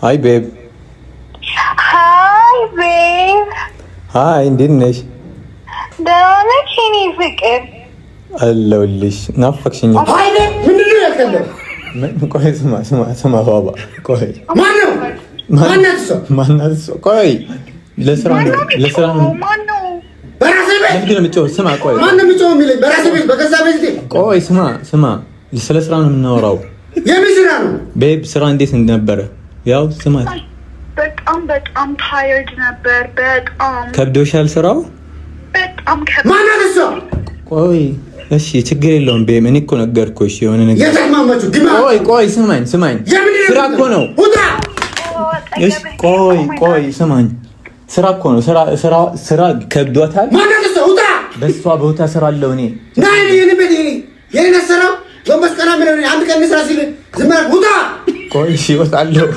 Hi babe. Hi babe. Hi, እንዴት ነሽ? ደህና ነሽ የኔ ፍቅር? አለሁልሽ። ናፈቅሽኝ። አይ ምንድን ነው ያልከለው? ቆይ ስማ ባባ ቆይ ማነው? ማናት እሷ? ቆይ ለስራ ነው። ማነው? በራሴ ቤት ለምንድን ነው የምትጮህ? ስማ ቆይ ማነው የሚጮህ የሚለኝ? በራሴ ቤት በገዛ ቤት። ቆይ ስማ ስለ ስራ ነው የምናወራው። የምን ስራ ነው? ቤብ ስራ እንዴት ነበረ? ያው ስማ በጣም ታየርድ ነበር። በጣም ከብዶሻል ስራው? በጣም ከብዶ። ማናት እሷ? ቆይ እሺ ችግር የለውም ቤብ። እኔ እኮ ነገርኩሽ የሆነ ነገር። የተማማችሁ ግማ። ቆይ ስማኝ ስራ እኮ ነው። ውጣ። እሺ ቆይ ስማኝ ስራ እኮ ነው። ስራ ከብዷታል። ማናት እሷ? ውጣ። በሷ ቦታ ስራ አለው። እኔ ናይ የኔ ቤት የኔ ሰራው ጎንበስ ቀና ምን አንድ ቀን ስራ ሲል ዝም ብለህ ውጣ። ቆይ እሺ እወጣለሁ።